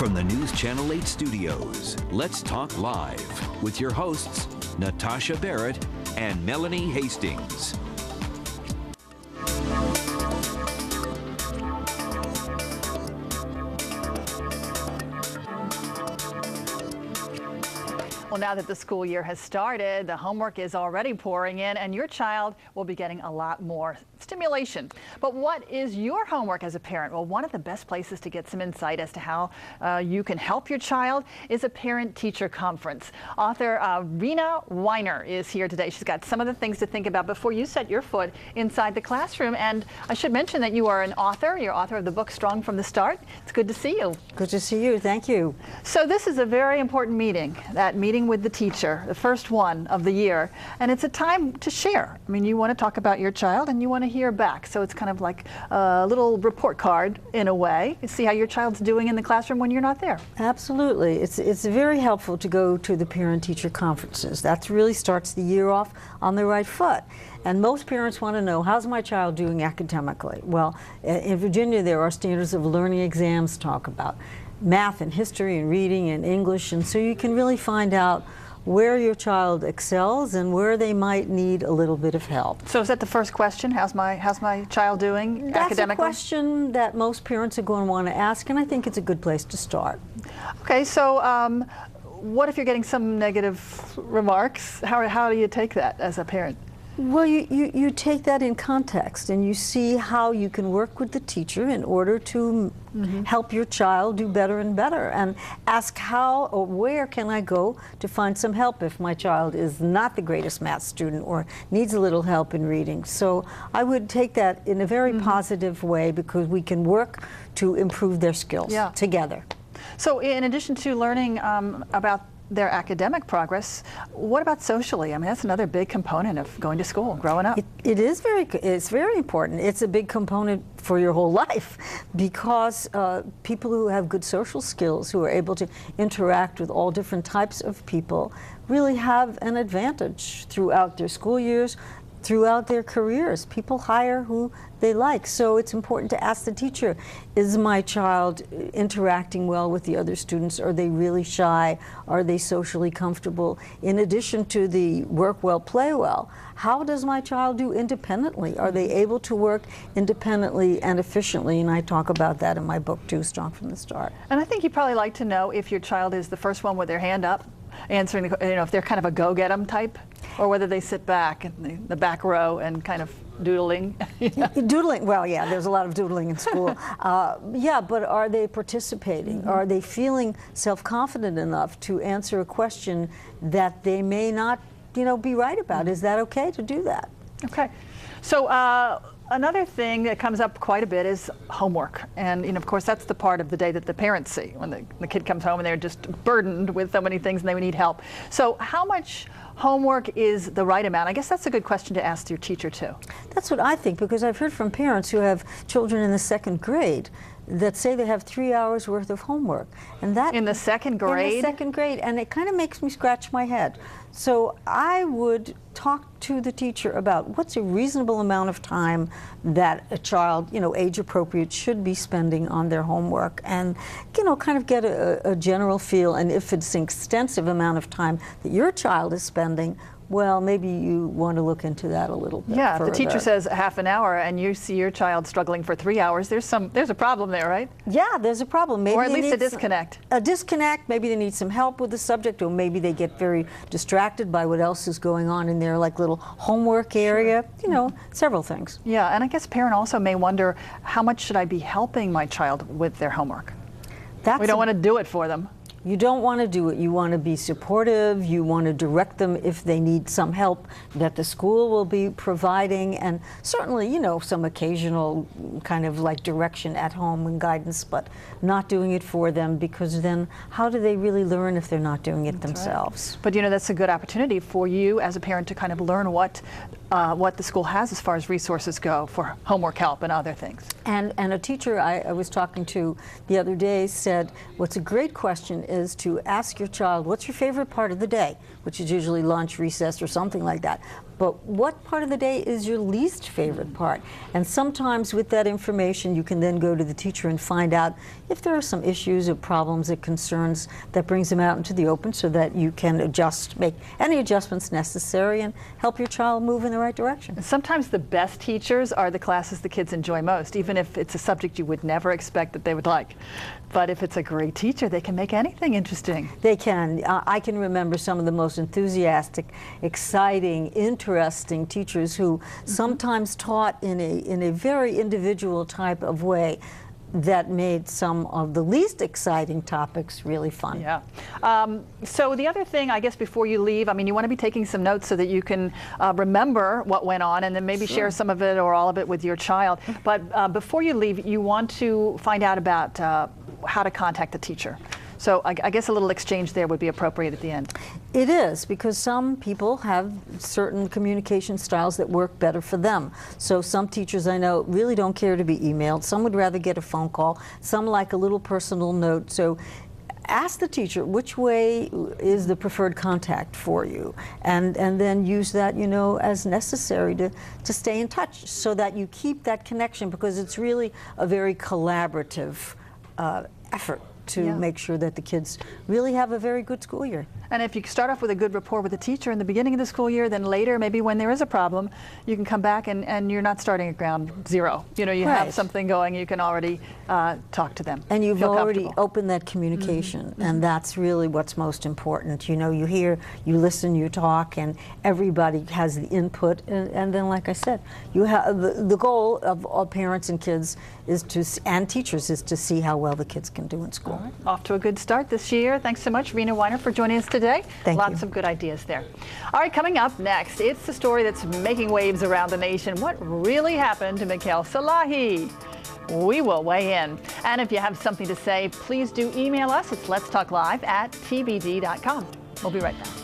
From the News Channel 8 studios, let's talk live with your hosts, Natasha Barrett and Melanie Hastings. Well, now that the school year has started, the homework is already pouring in, and your child will be getting a lot more stimulation. But what is your homework as a parent? Well, one of the best places to get some insight as to how you can help your child is a parent-teacher conference. Author Reina Weiner is here today. She's got some of the things to think about before you set your foot inside the classroom. And I should mention that you are an author. You're author of the book Strong from the Start. It's good to see you. Good to see you. Thank you. So this is a very important meeting, that meeting with the teacher, the first one of the year, and it's a time to share. I mean, you want to talk about your child and you want to hear back, so it's kind of like a little report card in a way. You see how your child's doing in the classroom when you're not there. Absolutely. It's very helpful to go to the parent-teacher conferences. That really starts the year off on the right foot. And most parents want to know, how's my child doing academically? Well, in Virginia there are standards of learning exams talk about math and history and reading and English, and so you can really find out where your child excels and where they might need a little bit of help. So is that the first question? How's my child doing academically? That's a question that most parents are going to want to ask, and I think it's a good place to start. Okay, so what if you're getting some negative remarks? How do you take that as a parent? Well, you take that in context and you see how you can work with the teacher in order to help your child do better and better, and ask how or where can I go to find some help if my child is not the greatest math student or needs a little help in reading. So I would take that in a very positive way, because we can work to improve their skills together. So in addition to learning about their academic progress, what about socially? I mean, that's another big component of going to school, growing up. It's very important. It's a big component for your whole life, because people who have good social skills, who are able to interact with all different types of people, really have an advantage throughout their school years, throughout their careers. People hire who they like. So it's important to ask the teacher, is my child interacting well with the other students? Are they really shy? Are they socially comfortable? In addition to the work well, play well, how does my child do independently? Are they able to work independently and efficiently? And I talk about that in my book too, Strong from the Start. And I think you'd probably like to know if your child is the first one with their hand up, answering the, if they're kind of a go-get-'em type, or whether they sit back in the back row and kind of doodling. Doodling, well, yeah, there's a lot of doodling in school. Yeah, but are they participating? Are they feeling self-confident enough to answer a question that they may not, be right about? Is that okay to do that? Okay. So another thing that comes up quite a bit is homework. And of course, that's the part of the day that the parents see, when the kid comes home and they're just burdened with so many things and they need help. So how much homework is the right amount? I guess that's a good question to ask your teacher too. That's what I think, because I've heard from parents who have children in the second grade that say they have 3 hours worth of homework. And that in the second grade? In the second grade, and it kind of makes me scratch my head. So I would talk to the teacher about what's a reasonable amount of time that a child, age appropriate, should be spending on their homework, and kind of get a general feel. And if it's an extensive amount of time that your child is spending, well, maybe you want to look into that a little bit further. If the teacher says half an hour and you see your child struggling for 3 hours, there's a problem there, right? Yeah, there's a problem. Maybe or at least a disconnect. A disconnect, maybe they need some help with the subject, or maybe they get very distracted by what else is going on in their little homework area, several things. Yeah, and I guess parent also may wonder, how much should I be helping my child with their homework? We don't want to do it for them. You don't want to do it. You want to be supportive. You want to direct them if they need some help that the school will be providing, and certainly, some occasional kind of direction at home and guidance, but not doing it for them, because then how do they really learn if they're not doing it themselves? Right. But that's a good opportunity for you as a parent to kind of learn what the school has as far as resources go for homework help and other things. And a teacher I was talking to the other day said, what's a great question is to ask your child, what's your favorite part of the day? Which is usually lunch, recess, or something like that. but what part of the day is your least favorite part? And sometimes with that information, you can then go to the teacher and find out if there are some issues or problems or concerns that brings them out into the open so that you can adjust, make any adjustments necessary and help your child move in the right direction. Sometimes the best teachers are the classes the kids enjoy most, even if it's a subject you would never expect that they would like. But if it's a great teacher, they can make anything interesting. They can. I can remember some of the most enthusiastic, exciting, interesting teachers who sometimes taught in a very individual type of way that made some of the least exciting topics really fun. Yeah. So the other thing, I guess, before you leave, I mean, you want to be taking some notes so that you can remember what went on and then maybe share some of it or all of it with your child. But before you leave, you want to find out about how to contact the teacher. So I guess a little exchange there would be appropriate at the end. It is, because some people have certain communication styles that work better for them. So some teachers I know really don't care to be emailed. Some would rather get a phone call. Some like a little personal note. So ask the teacher which way is the preferred contact for you, and then use that, you know, as necessary to stay in touch so that you keep that connection, because it's really a very collaborative effort to make sure that the kids really have a very good school year. And if you start off with a good rapport with the teacher in the beginning of the school year, then later, maybe when there is a problem, you can come back and you're not starting at ground zero. You know, you have something going, you can already talk to them. And you've already opened that communication, and that's really what's most important. You know, you hear, you listen, you talk, and everybody has the input. And then, like I said, you have the goal of all parents and kids is to, and teachers, is to see how well the kids can do in school. Right. Off to a good start this year. Thanks so much, Reina Weiner, for joining us today. Thank you. Lots of good ideas there. All right, coming up next, it's the story that's making waves around the nation. What really happened to Mikhail Salahi? We will weigh in. And if you have something to say, please do email us. It's letstalklive@tbd.com. We'll be right back.